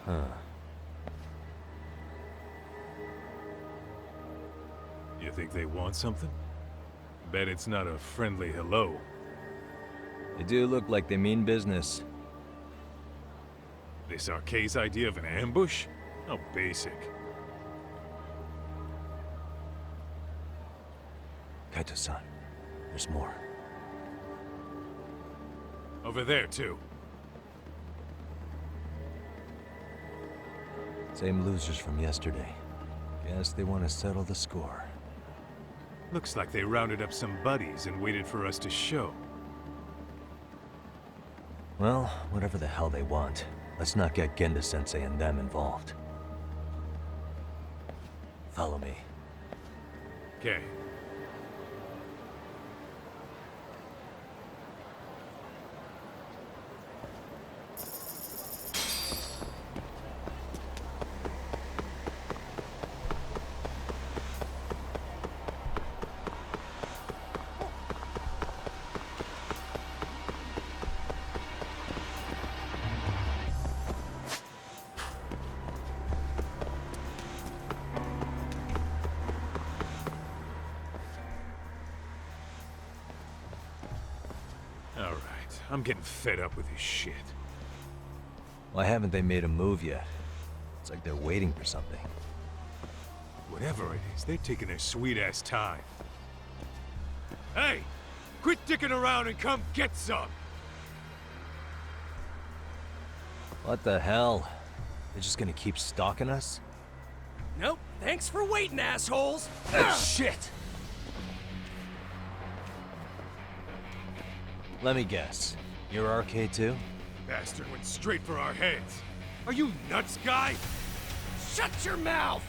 Huh. You think they want something? Bet it's not a friendly hello. They do look like they mean business. This Arcade's idea of an ambush? How basic. Kaito-san, there's more. Over there, too. Same losers from yesterday. Guess they want to settle the score. Looks like they rounded up some buddies and waited for us to show. Well, whatever the hell they want, let's not get Genda-sensei and them involved. Follow me. Okay. Alright, I'm getting fed up with this shit. Why haven't they made a move yet? It's like they're waiting for something. Whatever it is, they're taking their sweet-ass time. Hey! Quit dicking around and come get some! What the hell? They're just gonna keep stalking us? Nope. Thanks for waiting, assholes. Shit! Let me guess. You're Arcade too? Bastard went straight for our heads. Are you nuts, guy? Shut your mouth.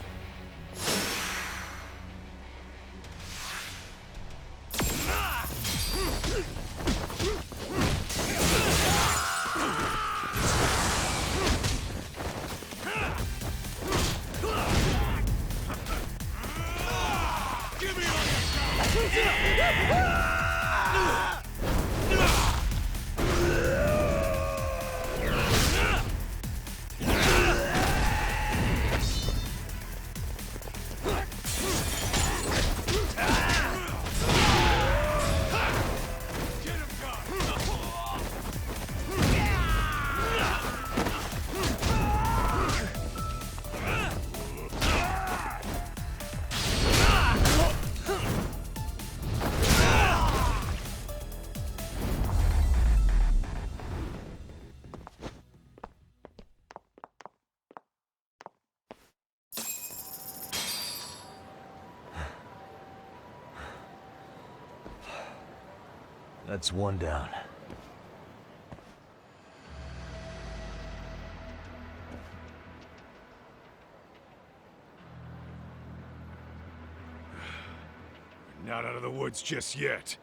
Give me all your That's one down. Not out of the woods just yet.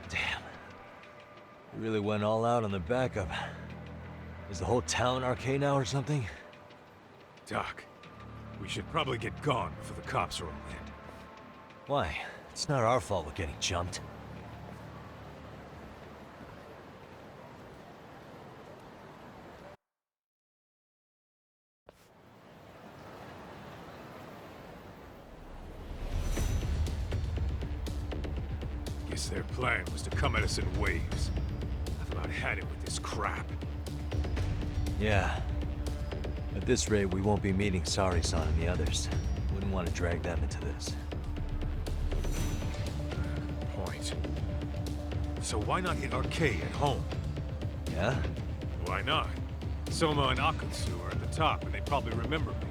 Damn. We really went all out on the backup. Is the whole town Arcade now or something? Doc, we should probably get gone before the cops are around. Why? It's not our fault we're getting jumped. Guess their plan was to come at us in waves. I've about had it with this crap. Yeah. At this rate, we won't be meeting Sari-san and the others. Wouldn't want to drag them into this. Point. So why not hit Arcade at home? Yeah? Why not? Soma and Akutsu are at the top, and they probably remember me.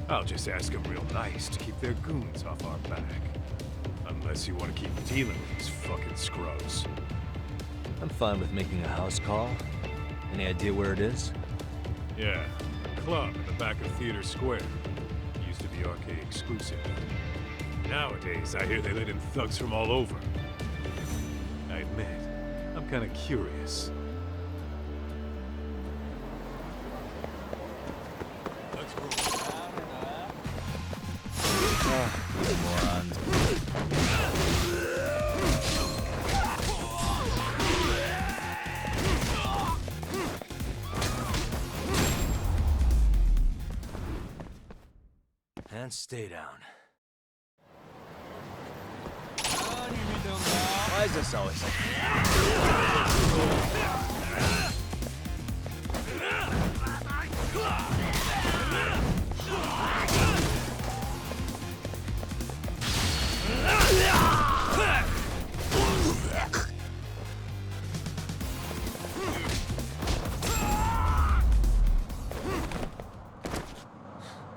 I'll just ask them real nice to keep their goons off our back. Unless you want to keep dealing with these fucking scrubs. I'm fine with making a house call. Any idea where it is? Yeah, club in the back of Theater Square. Used to be Arcade exclusive. Nowadays, I hear they let in thugs from all over. I admit, I'm kinda curious. Let's go. And stay down. Why is this always like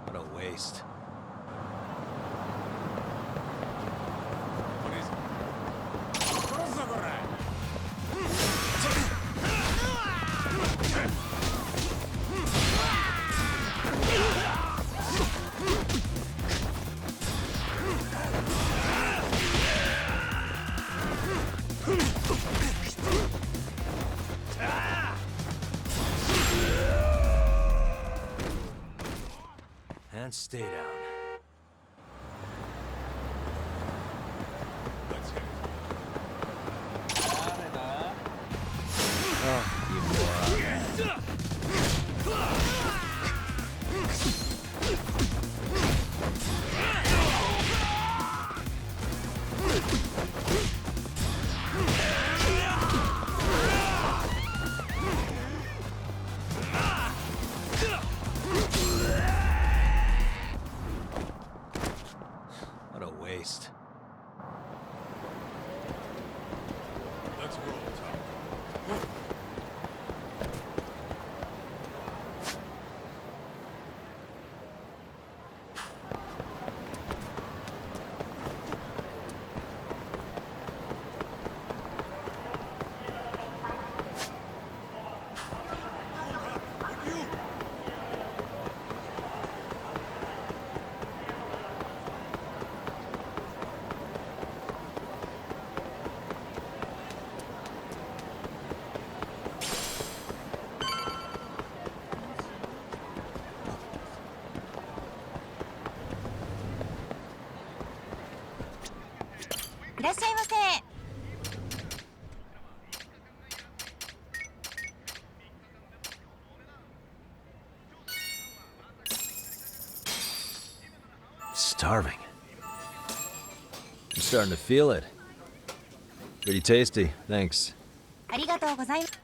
what a waste. And stay down. Let's hit Oh, you moron. What a waste. Let's roll, Tom. Starving. I'm starting to feel it. Pretty tasty, thanks. ありがとうございます。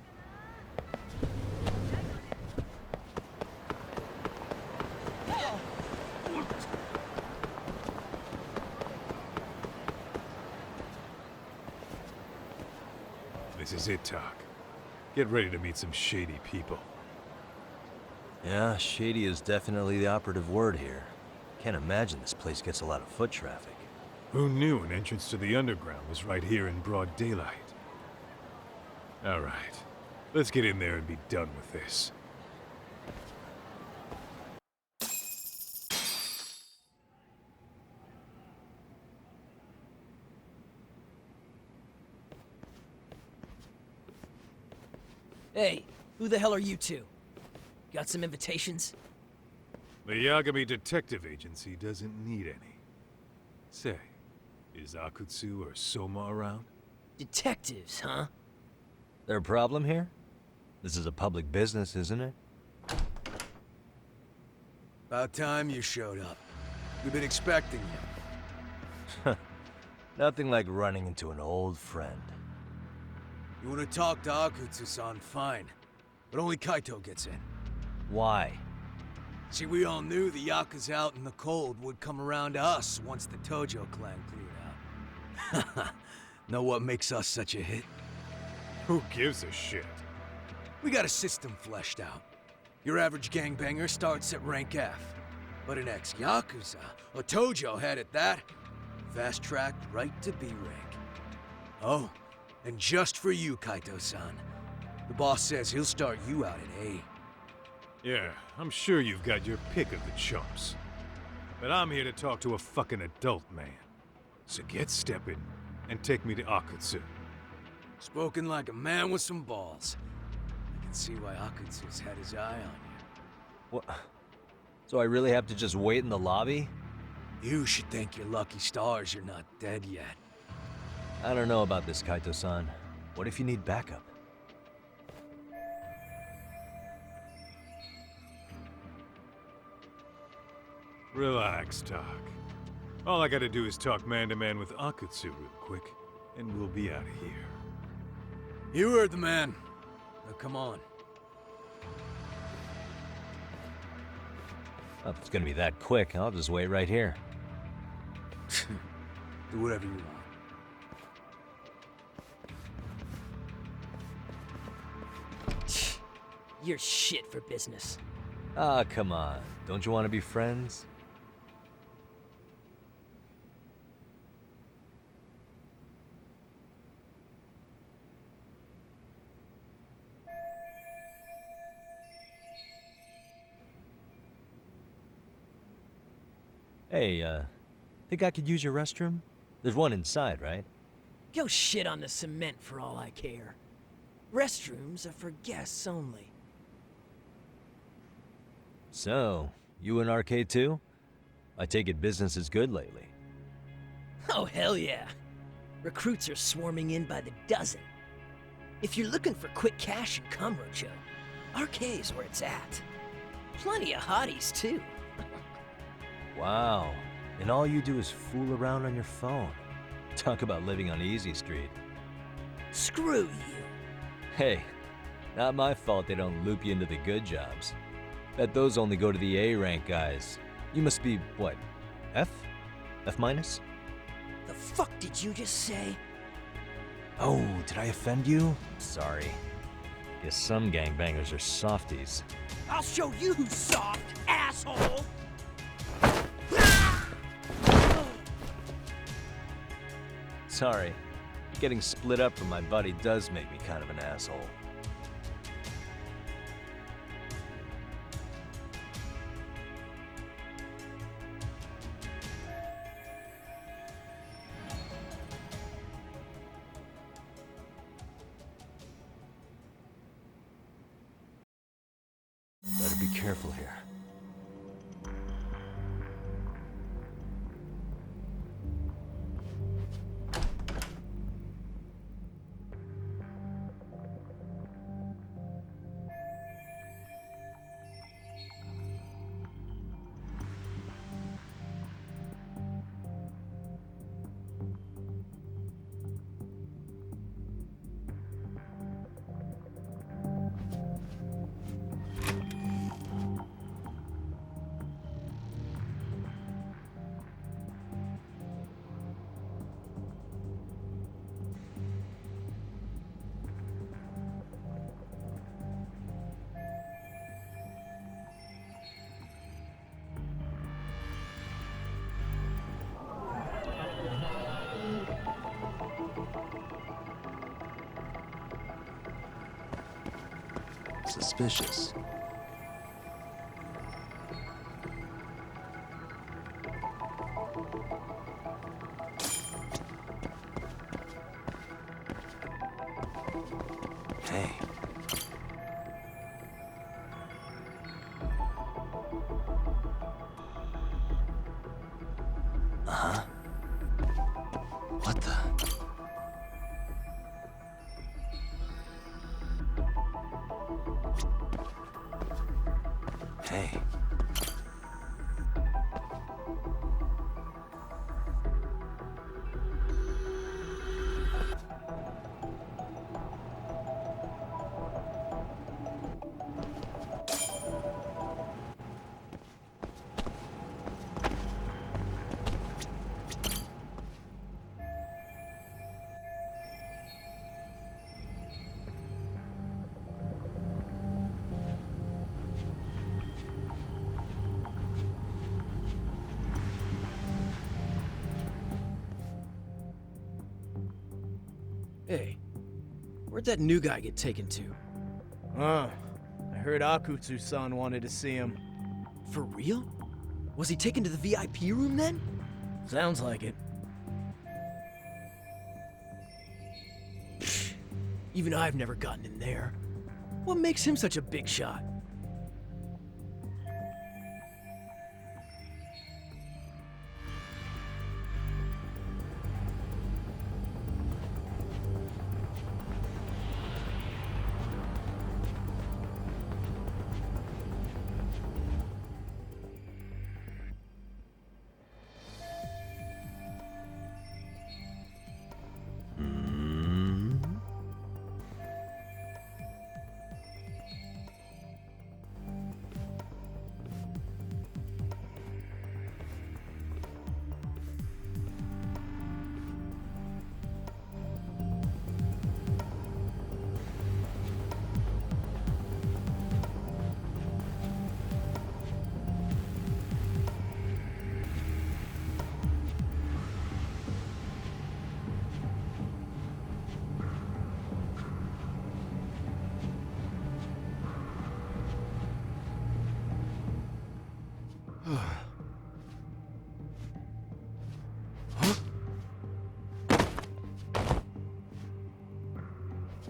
This is it, Talk. Get ready to meet some shady people. Yeah, shady is definitely the operative word here. Can't imagine this place gets a lot of foot traffic. Who knew an entrance to the underground was right here in broad daylight? All right, let's get in there and be done with this. Hey, who the hell are you two? Got some invitations? The Yagami Detective Agency doesn't need any. Say, is Akutsu or Soma around? Detectives, huh? There a problem here? This is a public business, isn't it? About time you showed up. We've been expecting you. Nothing like running into an old friend. You want to talk to Akutsu-san, fine. But only Kaito gets in. Why? See, we all knew the Yakuza out in the cold would come around to us once the Tojo clan cleared out. Know what makes us such a hit? Who gives a shit? We got a system fleshed out. Your average gangbanger starts at rank F. But an ex-Yakuza, a Tojo head at that, fast-tracked right to B rank. Oh, and just for you, Kaito-san. The boss says he'll start you out at A. Yeah, I'm sure you've got your pick of the chumps. But I'm here to talk to a fucking adult man. So get stepping and take me to Akutsu. Spoken like a man with some balls. I can see why Akutsu's had his eye on you. What? So I really have to just wait in the lobby? You should thank your lucky stars you're not dead yet. I don't know about this, Kaito-san. What if you need backup? Relax, Doc. All I gotta do is talk man-to-man with Akutsu real quick, and we'll be out of here. You heard the man. Now come on. Well, if it's gonna be that quick, I'll just wait right here. Do whatever you want. You're shit for business. Ah, come on. Don't you want to be friends? Hey, think I could use your restroom? There's one inside, right? Go shit on the cement for all I care. Restrooms are for guests only. So, you in arcade too? I take it business is good lately. Oh, hell yeah. Recruits are swarming in by the dozen. If you're looking for quick cash and Kamurocho, arcade's where it's at. Plenty of hotties, too. Wow. And all you do is fool around on your phone. Talk about living on Easy Street. Screw you. Hey, not my fault they don't loop you into the good jobs. Bet those only go to the A-rank guys. You must be, what, F? F minus? The fuck did you just say? Oh, did I offend you? Sorry. Guess some gangbangers are softies. I'll show you who's soft, asshole! Sorry. Getting split up from my buddy does make me kind of an asshole. Better be careful here. Suspicious. Hey. Uh-huh. What the? Hey. Hey, where'd that new guy get taken to? I heard Akutsu-san wanted to see him. For real? Was he taken to the VIP room then? Sounds like it. Even I've never gotten in there. What makes him such a big shot?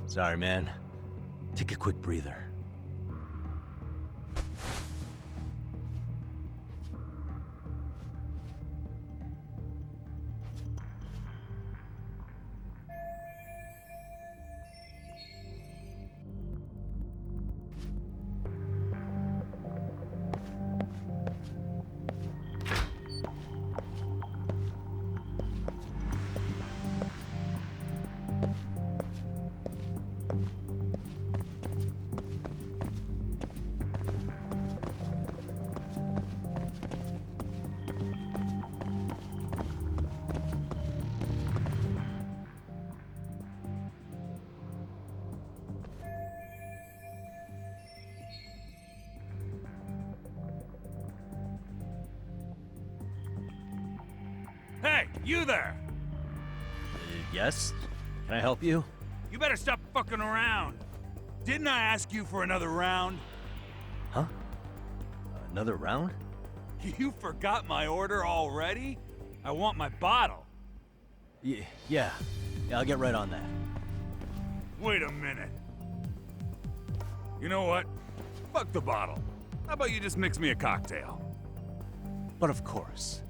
Sorry, man. Take a quick breather. Hey, you there! Yes? Can I help you? You better stop fucking around. Didn't I ask you for another round? Huh? Another round? You forgot my order already? I want my bottle. Yeah, I'll get right on that. Wait a minute. You know what? Fuck the bottle. How about you just mix me a cocktail? But of course.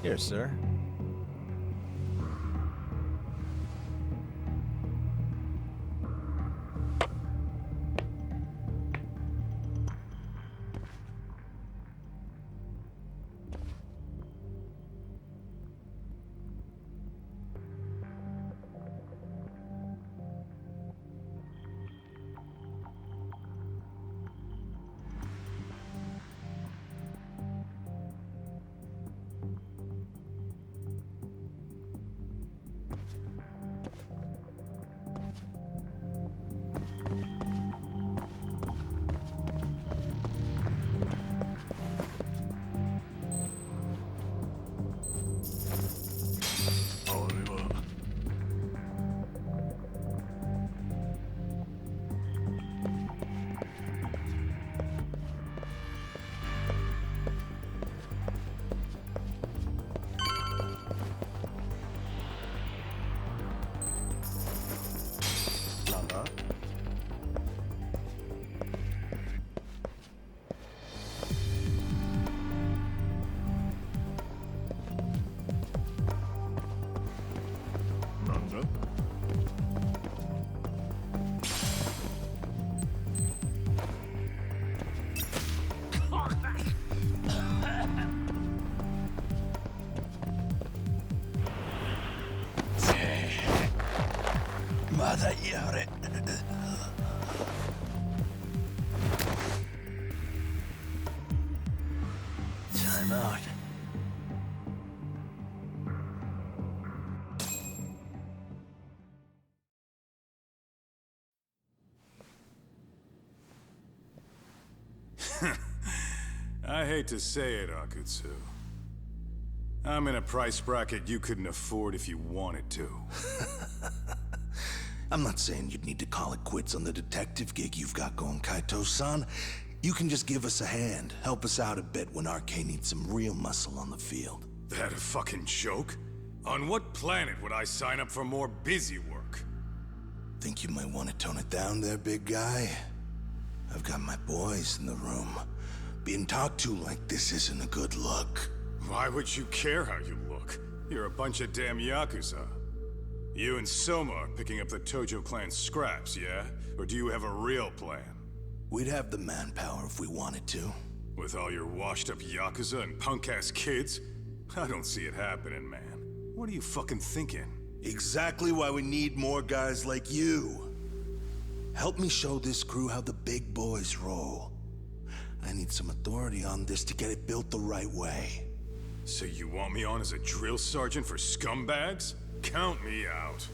Here, sir. Mother Yare. Time out. I hate to say it, Akutsu. I'm in a price bracket you couldn't afford if you wanted to. I'm not saying you'd need to call it quits on the detective gig you've got going, Kaito-san. You can just give us a hand, help us out a bit when RK needs some real muscle on the field. That a fucking joke? On what planet would I sign up for more busy work? Think you might want to tone it down there, big guy? I've got my boys in the room. Being talked to like this isn't a good look. Why would you care how you look? You're a bunch of damn Yakuza. You and Soma are picking up the Tojo clan scraps, yeah? Or do you have a real plan? We'd have the manpower if we wanted to. With all your washed-up Yakuza and punk-ass kids? I don't see it happening, man. What are you fucking thinking? Exactly why we need more guys like you. Help me show this crew how the big boys roll. I need some authority on this to get it built the right way. So you want me on as a drill sergeant for scumbags? Count me out.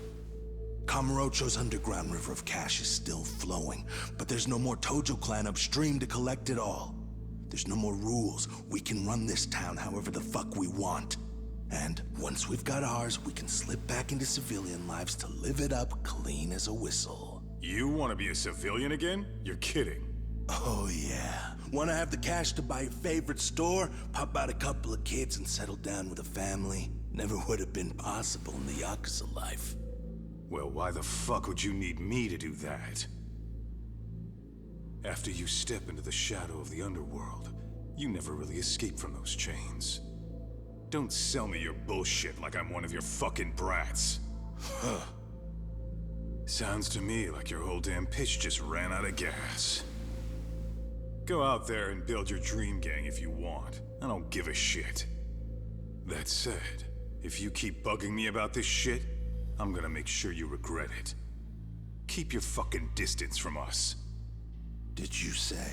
Kamurocho's underground river of cash is still flowing, but there's no more Tojo clan upstream to collect it all. There's no more rules. We can run this town however the fuck we want. And once we've got ours, we can slip back into civilian lives to live it up clean as a whistle. You want to be a civilian again? You're kidding. Oh yeah. Want to have the cash to buy your favorite store, pop out a couple of kids and settle down with a family? Never would have been possible in the Yakuza life. Well, why the fuck would you need me to do that? After you step into the shadow of the underworld, you never really escape from those chains. Don't sell me your bullshit like I'm one of your fucking brats. Huh. Sounds to me like your whole damn pitch just ran out of gas. Go out there and build your dream gang if you want. I don't give a shit. That said, if you keep bugging me about this shit, I'm gonna make sure you regret it. Keep your fucking distance from us. Did you say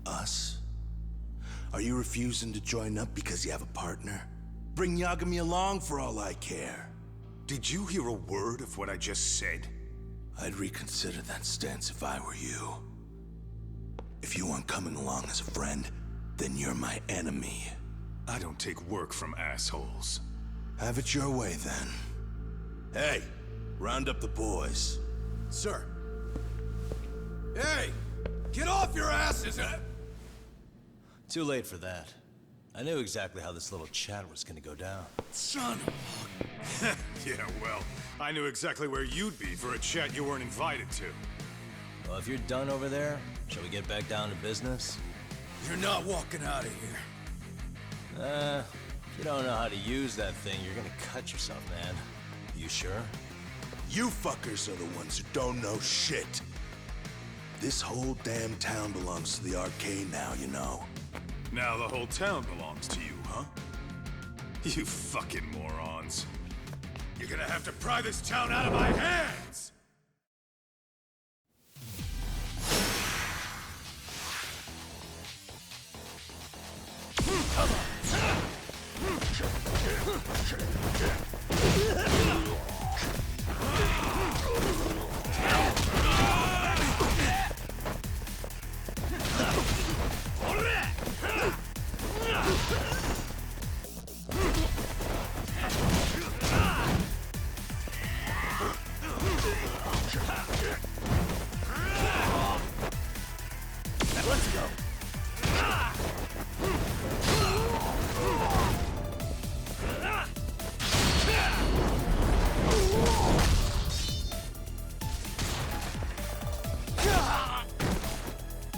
us? Are you refusing to join up because you have a partner? Bring Yagami along for all I care. Did you hear a word of what I just said? I'd reconsider that stance if I were you. If you aren't coming along as a friend, then you're my enemy. I don't take work from assholes. Have it your way, then. Hey, round up the boys. Sir. Hey! Get off your asses! Too late for that. I knew exactly how this little chat was gonna go down. Son of Yeah, well, I knew exactly where you'd be for a chat you weren't invited to. Well, if you're done over there, shall we get back down to business? You're not walking out of here. If you don't know how to use that thing, you're gonna cut yourself, man. You sure? You fuckers are the ones who don't know shit. This whole damn town belongs to the arcade now, you know. Now the whole town belongs to you, huh? You fucking morons. You're gonna have to pry this town out of my hands! Let's go.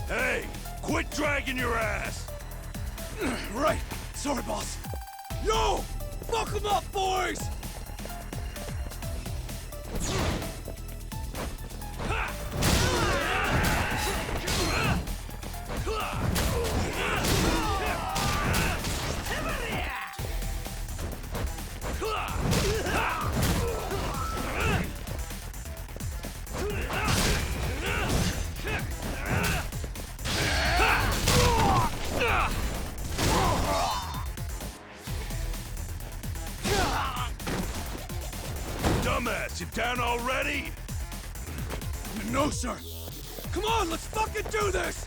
Hey! Quit dragging your ass! Right! Sorry, boss. Yo! Fuck them up, boys! Dumbass, you down already? No, sir. Come on, let's fucking do this!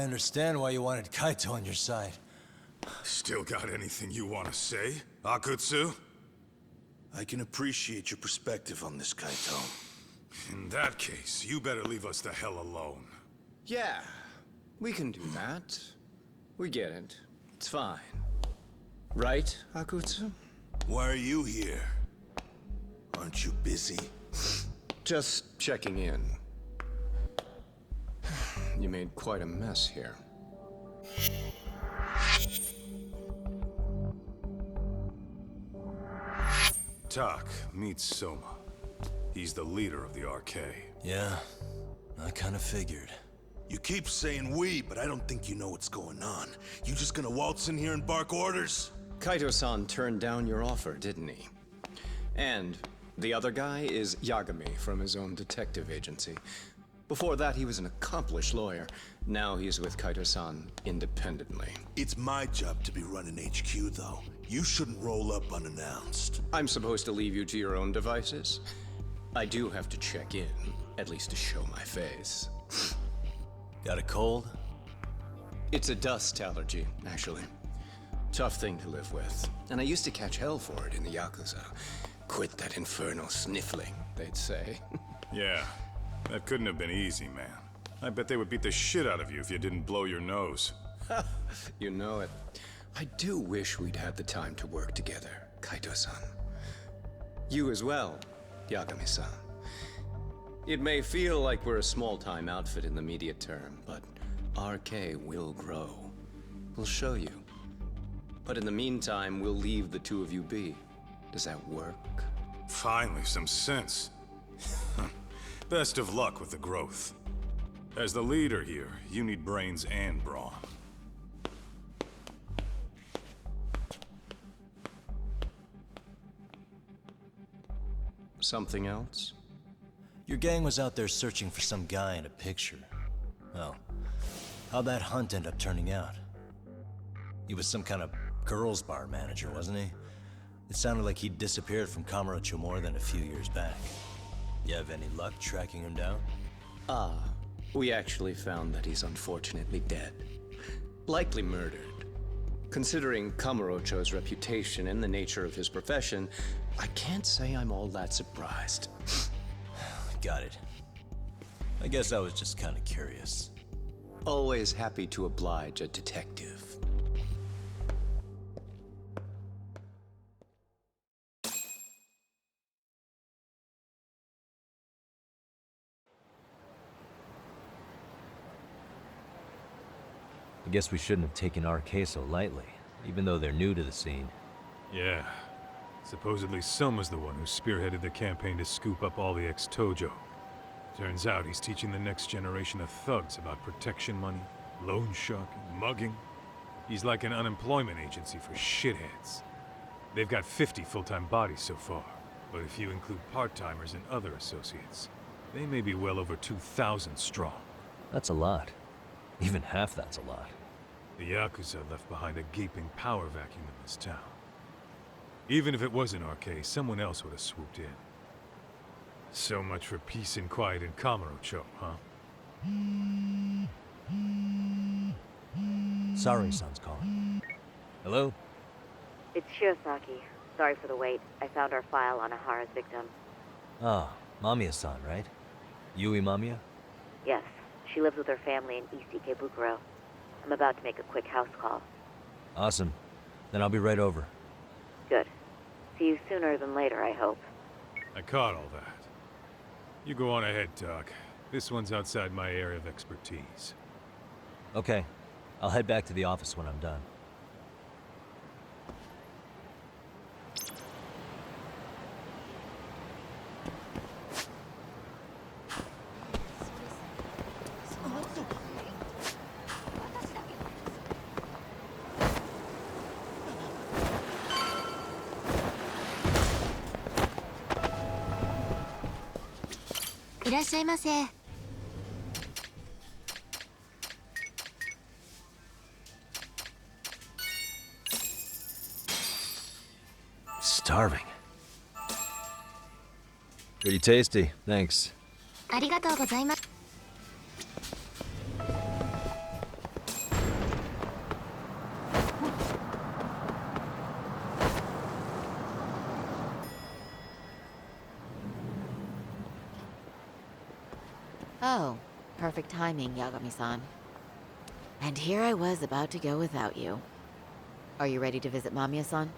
I understand why you wanted Kaito on your side. Still got anything you want to say, Akutsu? I can appreciate your perspective on this, Kaito. In that case, you better leave us the hell alone. Yeah, we can do that. We get it. It's fine. Right, Akutsu? Why are you here? Aren't you busy? Just checking in. You made quite a mess here. Tak, meet Soma. He's the leader of the RK. Yeah, I kind of figured. You keep saying we, but I don't think you know what's going on. You just gonna waltz in here and bark orders? Kaito-san turned down your offer, didn't he? And the other guy is Yagami from his own detective agency. Before that, he was an accomplished lawyer. Now he's with Kaito-san independently. It's my job to be running HQ, though. You shouldn't roll up unannounced. I'm supposed to leave you to your own devices? I do have to check in, at least to show my face. Got a cold? It's a dust allergy, actually. Tough thing to live with. And I used to catch hell for it in the Yakuza. Quit that infernal sniffling, they'd say. Yeah, that couldn't have been easy, man. I bet they would beat the shit out of you if you didn't blow your nose. You know it. I do wish we'd had the time to work together, Kaito-san. You as well, Yagami-san. It may feel like we're a small-time outfit in the immediate term, but RK will grow. We'll show you. But in the meantime, we'll leave the two of you be. Does that work? Finally, some sense. Best of luck with the growth. As the leader here, you need brains and brawn. Something else? Your gang was out there searching for some guy in a picture. Well, how'd that hunt end up turning out? He was some kind of girls' bar manager, wasn't he? It sounded like he'd disappeared from Kamurocho more than a few years back. You have any luck tracking him down? We actually found that he's unfortunately dead. Likely murdered. Considering Kamurocho's reputation and the nature of his profession, I can't say I'm all that surprised. Got it. I guess I was just kind of curious. Always happy to oblige a detective. I guess we shouldn't have taken RK so lightly, even though they're new to the scene. Yeah. Supposedly Soma's the one who spearheaded the campaign to scoop up all the ex-Tojo. Turns out he's teaching the next generation of thugs about protection money, loan sharking, mugging. He's like an unemployment agency for shitheads. They've got 50 full-time bodies so far, but if you include part-timers and other associates, they may be well over 2,000 strong. That's a lot. Even half that's a lot. The Yakuza left behind a gaping power vacuum in this town. Even if it wasn't RK, someone else would have swooped in. So much for peace and quiet in Kamurocho, huh? Sorry-san's calling. Hello? It's Shirosaki. Sorry for the wait. I found our file on Ahara's victim. Ah, Mamiya-san, right? Yui Mamiya? Yes, she lives with her family in East Ikebukuro. I'm about to make a quick house call. Awesome. Then I'll be right over. Good. See you sooner than later, I hope. I caught all that. You go on ahead, Doc. This one's outside my area of expertise. Okay. I'll head back to the office when I'm done. Starving. Pretty tasty, thanks. ありがとうございます。Oh, perfect timing, Yagami-san. And here I was about to go without you. Are you ready to visit Mamiya-san?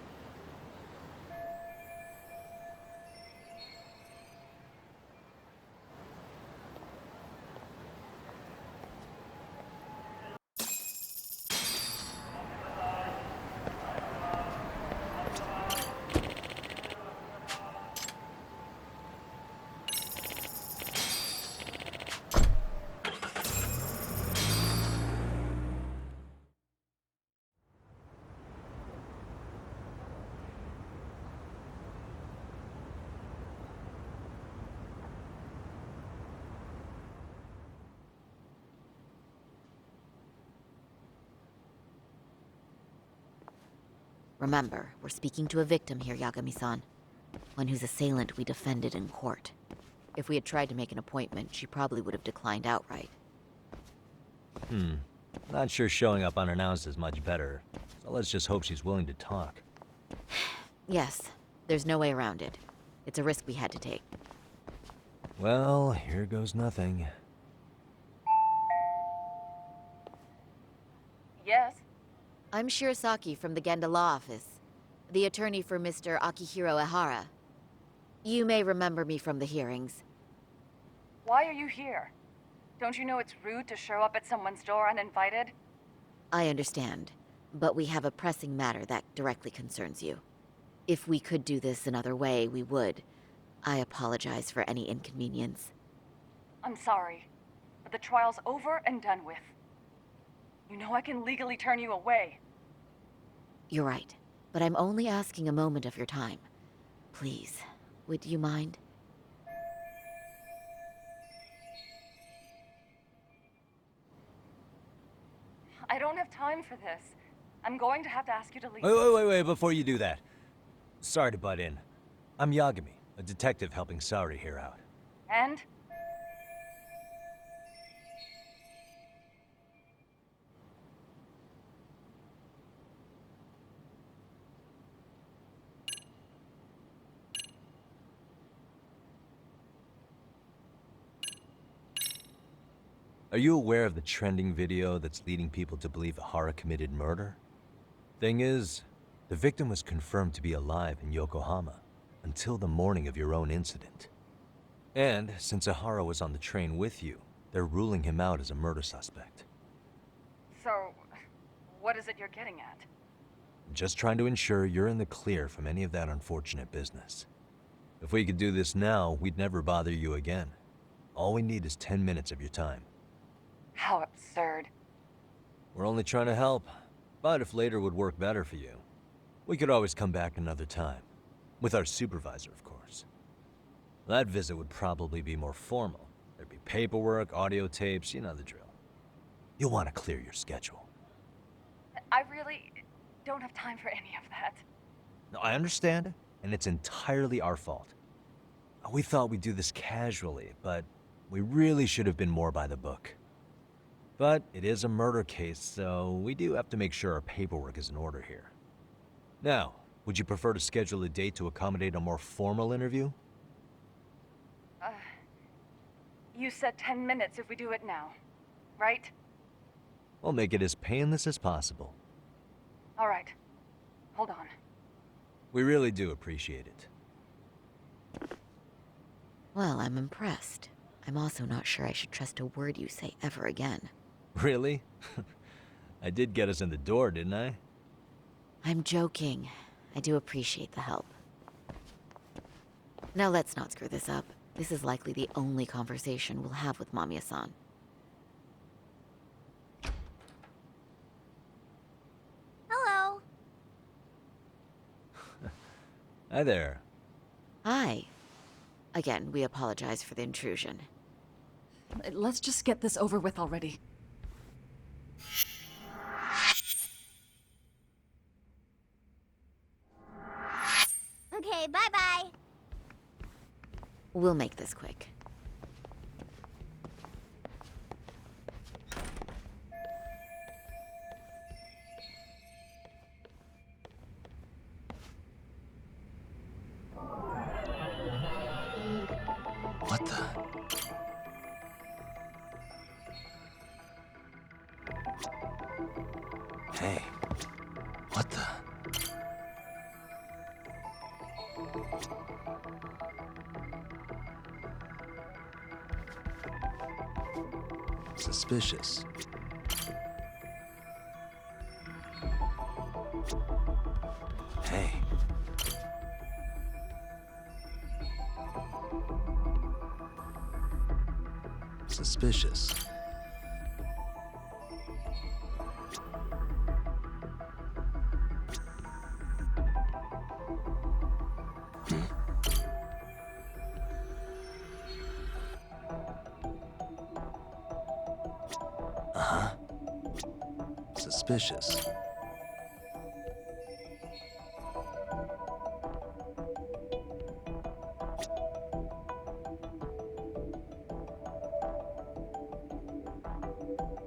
Remember, we're speaking to a victim here, Yagami-san. One whose assailant we defended in court. If we had tried to make an appointment, she probably would have declined outright. Not sure showing up unannounced is much better, so let's just hope she's willing to talk. Yes, there's no way around it. It's a risk we had to take. Well, here goes nothing. Yes? I'm Shirasaki from the Genda Law Office, the attorney for Mr. Akihiro Ehara. You may remember me from the hearings. Why are you here? Don't you know it's rude to show up at someone's door uninvited? I understand, but we have a pressing matter that directly concerns you. If we could do this another way, we would. I apologize for any inconvenience. I'm sorry, but the trial's over and done with. You know I can legally turn you away. You're right, but I'm only asking a moment of your time. Please, would you mind? I don't have time for this. I'm going to have to ask you to leave. Wait, before you do that. Sorry to butt in. I'm Yagami, a detective helping Saori here out. And? Are you aware of the trending video that's leading people to believe Ehara committed murder? Thing is, the victim was confirmed to be alive in Yokohama until the morning of your own incident. And since Ehara was on the train with you, they're ruling him out as a murder suspect. So, what is it you're getting at? I'm just trying to ensure you're in the clear from any of that unfortunate business. If we could do this now, we'd never bother you again. All we need is 10 minutes of your time. How absurd. We're only trying to help, but if later would work better for you, we could always come back another time. With our supervisor, of course. That visit would probably be more formal. There'd be paperwork, audio tapes, you know the drill. You'll want to clear your schedule. I really don't have time for any of that. No, I understand, and it's entirely our fault. We thought we'd do this casually, but we really should have been more by the book. But it is a murder case, so we do have to make sure our paperwork is in order here. Now, would you prefer to schedule a date to accommodate a more formal interview? You said 10 minutes if we do it now, right? We'll make it as painless as possible. All right. Hold on. We really do appreciate it. Well, I'm impressed. I'm also not sure I should trust a word you say ever again. Really? I did get us in the door, didn't I? I'm joking. I do appreciate the help. Now let's not screw this up. This is likely the only conversation we'll have with Mamiya-san. Hello. Hi there. Hi. Again, we apologize for the intrusion. Let's just get this over with already. Okay, bye-bye. We'll make this quick. What the? Hey, what the? Suspicious. Hey. Suspicious. Uh-huh. Suspicious.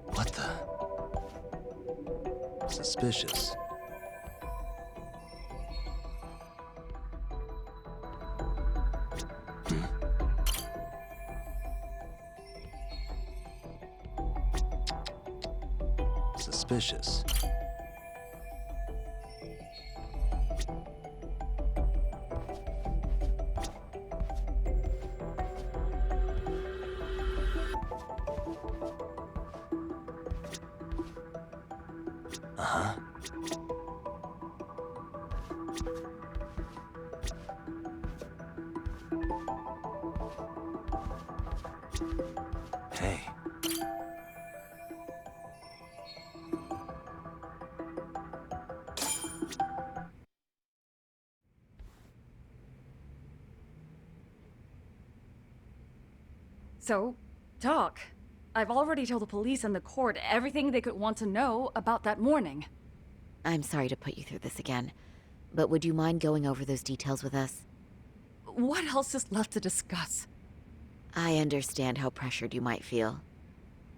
What the? Suspicious. Suspicious. Uh-huh. Hey. So, talk. I've already told the police and the court everything they could want to know about that morning. I'm sorry to put you through this again, but would you mind going over those details with us? What else is left to discuss? I understand how pressured you might feel.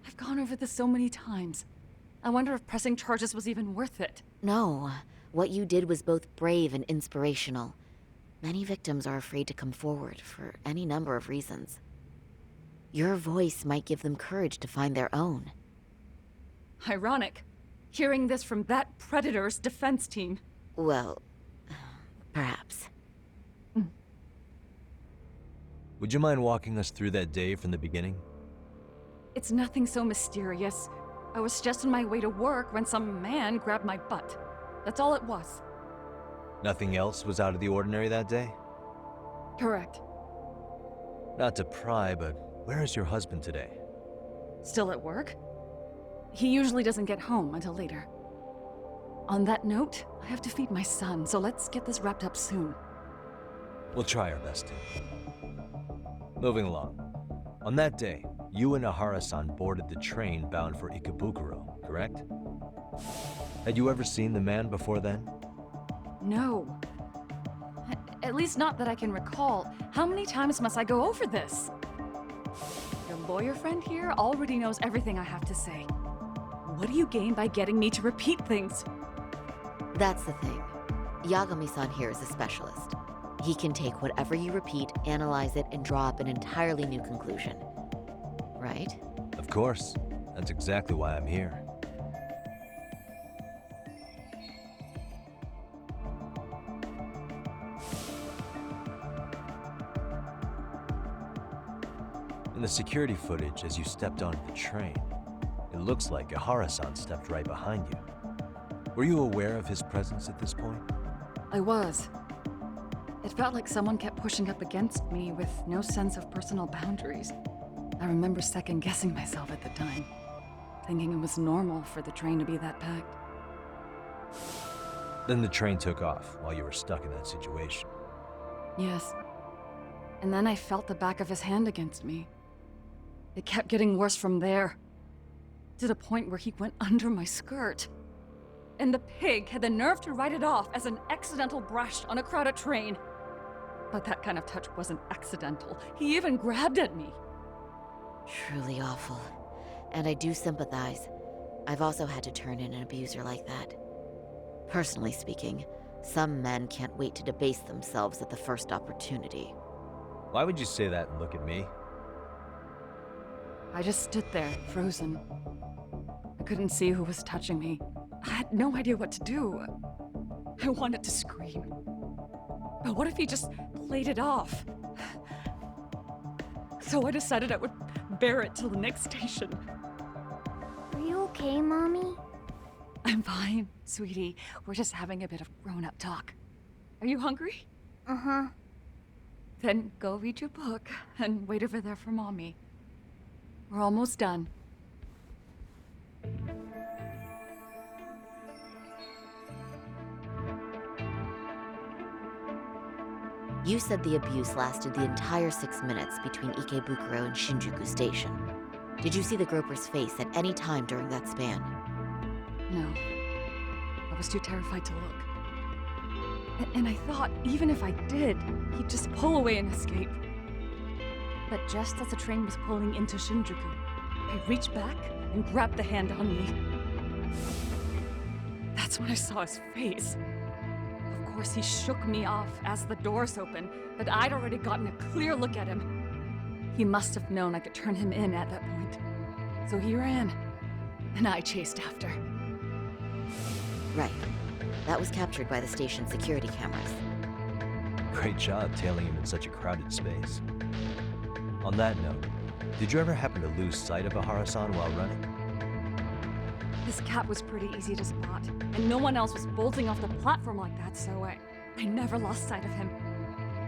I've gone over this so many times. I wonder if pressing charges was even worth it. No, what you did was both brave and inspirational. Many victims are afraid to come forward for any number of reasons. Your voice might give them courage to find their own. Ironic, hearing this from that predator's defense team. Well, perhaps. Would you mind walking us through that day from the beginning? It's nothing so mysterious. I was just on my way to work when some man grabbed my butt. That's all it was. Nothing else was out of the ordinary that day? Correct. Not to pry, but where is your husband today? Still at work? He usually doesn't get home until later. On that note, I have to feed my son, so let's get this wrapped up soon. We'll try our best to. Moving along. On that day, you and Ahara-san boarded the train bound for Ikebukuro, correct? Had you ever seen the man before then? No. At least not that I can recall. How many times must I go over this? Your lawyer friend here already knows everything I have to say. What do you gain by getting me to repeat things? That's the thing. Yagami-san here is a specialist. He can take whatever you repeat, analyze it, and draw up an entirely new conclusion. Right? Of course. That's exactly why I'm here. In the security footage as you stepped onto the train, it looks like Ahara-san stepped right behind you. Were you aware of his presence at this point? I was. It felt like someone kept pushing up against me with no sense of personal boundaries. I remember second-guessing myself at the time, thinking it was normal for the train to be that packed. Then the train took off while you were stuck in that situation. Yes. And then I felt the back of his hand against me. It kept getting worse from there, to the point where he went under my skirt. And the pig had the nerve to write it off as an accidental brush on a crowded train. But that kind of touch wasn't accidental. He even grabbed at me. Truly awful. And I do sympathize. I've also had to turn in an abuser like that. Personally speaking, some men can't wait to debase themselves at the first opportunity. Why would you say that and look at me? I just stood there, frozen. I couldn't see who was touching me. I had no idea what to do. I wanted to scream. But what if he just played it off? So I decided I would bear it till the next station. Are you okay, Mommy? I'm fine, sweetie. We're just having a bit of grown-up talk. Are you hungry? Uh-huh. Then go read your book and wait over there for Mommy. We're almost done. You said the abuse lasted the entire 6 minutes between Ikebukuro and Shinjuku Station. Did you see the groper's face at any time during that span? No. I was too terrified to look. And I thought, even if I did, he'd just pull away and escape. But just as the train was pulling into Shinjuku, I reached back and grabbed the hand on me. That's when I saw his face. Of course, he shook me off as the doors opened, but I'd already gotten a clear look at him. He must have known I could turn him in at that point. So he ran, and I chased after. Right. That was captured by the station's security cameras. Great job tailing him in such a crowded space. On that note, did you ever happen to lose sight of Ahara-san while running? His cap was pretty easy to spot, and no one else was bolting off the platform like that, so I never lost sight of him.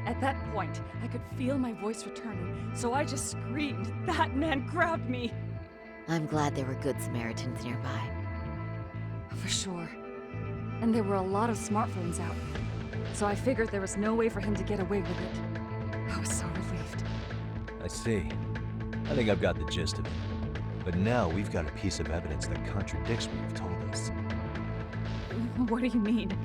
At that point, I could feel my voice returning, so I just screamed. That man grabbed me! I'm glad there were good Samaritans nearby. For sure. And there were a lot of smartphones out, so I figured there was no way for him to get away with it. I was so relieved. I see. I think I've got the gist of it. But now we've got a piece of evidence that contradicts what you've told us. What do you mean?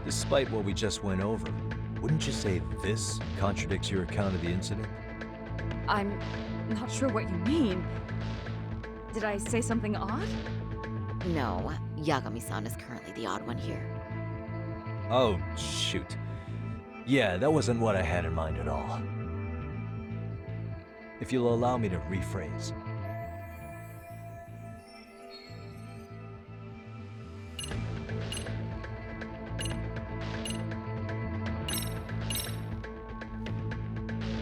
Despite what we just went over, wouldn't you say this contradicts your account of the incident? I'm not sure what you mean. Did I say something odd? No, Yagami-san is currently the odd one here. Oh, shoot. Yeah, that wasn't what I had in mind at all. If you'll allow me to rephrase.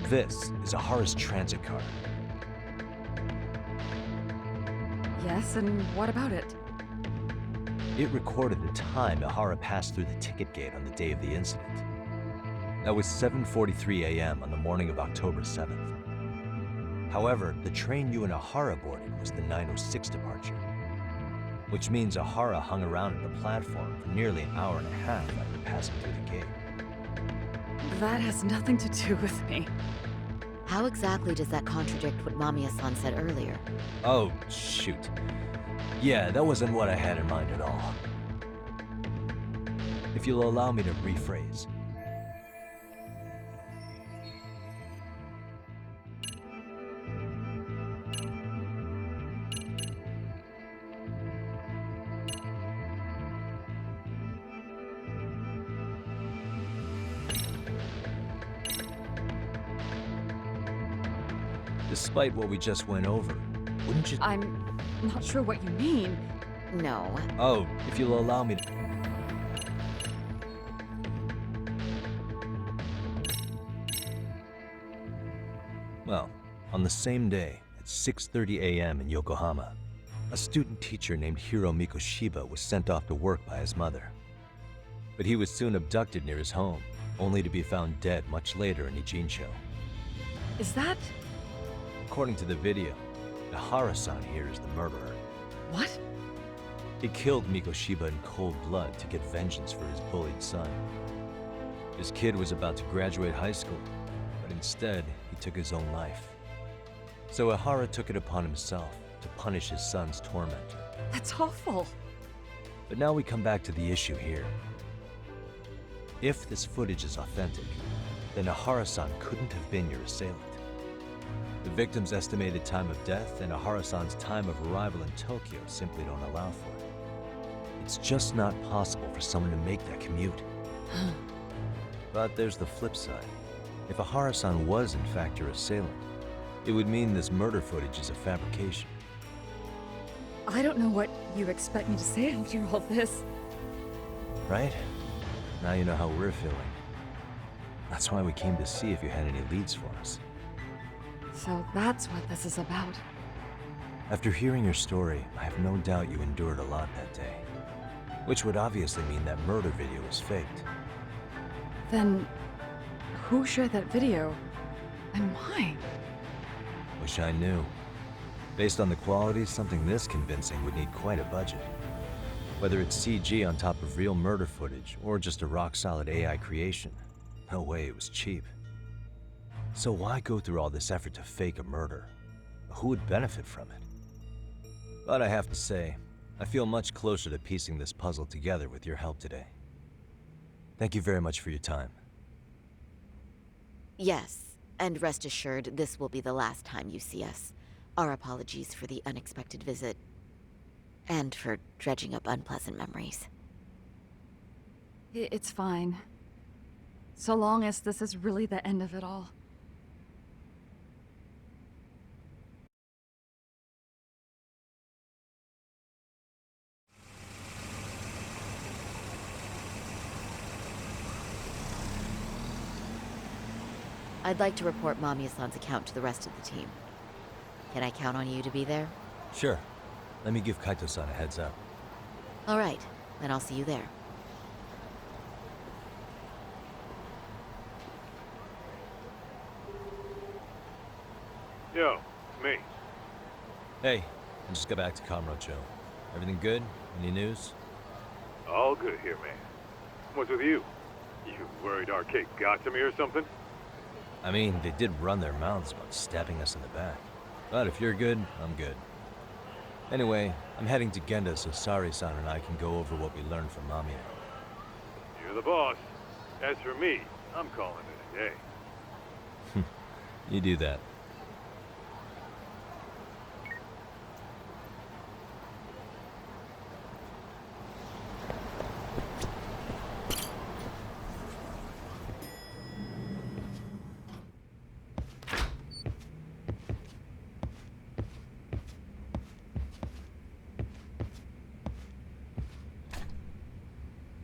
This is Ahara's transit card. Yes, and what about it? It recorded the time Ahara passed through the ticket gate on the day of the incident. That was 7:43 a.m. on the morning of October 7th. However, the train you and Ahara boarded was the 9:06 departure, which means Ahara hung around at the platform for nearly an hour and a half after passing through the gate. That has nothing to do with me. How exactly does that contradict what Mamiya-san said earlier? Oh, shoot. Yeah, that wasn't what I had in mind at all. If you'll allow me to rephrase. Despite what we just went over, wouldn't you— I'm not sure what you mean. No. Oh, if you'll allow me to— Well, on the same day, at 6:30 a.m. in Yokohama, a student teacher named Hiro Mikoshiba was sent off to work by his mother. But he was soon abducted near his home, only to be found dead much later in Ijincho. Is that— According to the video, Ahara-san here is the murderer. What? He killed Mikoshiba in cold blood to get vengeance for his bullied son. His kid was about to graduate high school, but instead, he took his own life. So Ahara took it upon himself to punish his son's tormentor. That's awful. But now we come back to the issue here. If this footage is authentic, then Ahara-san couldn't have been your assailant. The victim's estimated time of death and Ahara-san's time of arrival in Tokyo simply don't allow for it. It's just not possible for someone to make that commute. But there's the flip side. If Ahara-san was in fact your assailant, it would mean this murder footage is a fabrication. I don't know what you expect me to say after all this. Right? Now you know how we're feeling. That's why we came to see if you had any leads for us. So that's what this is about. After hearing your story, I have no doubt you endured a lot that day. Which would obviously mean that murder video was faked. Then, who shared that video? And why? Wish I knew. Based on the quality, something this convincing would need quite a budget. Whether it's CG on top of real murder footage, or just a rock-solid AI creation, no way it was cheap. So why go through all this effort to fake a murder? Who would benefit from it? But I have to say, I feel much closer to piecing this puzzle together with your help today. Thank you very much for your time. Yes, and rest assured, this will be the last time you see us. Our apologies for the unexpected visit, and for dredging up unpleasant memories. It's fine. So long as this is really the end of it all. I'd like to report Mamiya-san's account to the rest of the team. Can I count on you to be there? Sure. Let me give Kaito-san a heads up. All right, then I'll see you there. Yo, it's me. Hey, I just got back to Kamurocho. Everything good? Any news? All good here, man. What's with you? You worried Arcade got to me or something? I mean, they did run their mouths about stabbing us in the back. But if you're good, I'm good. Anyway, I'm heading to Genda so Sari-san and I can go over what we learned from Mamiya. You're the boss. As for me, I'm calling it a day. You do that.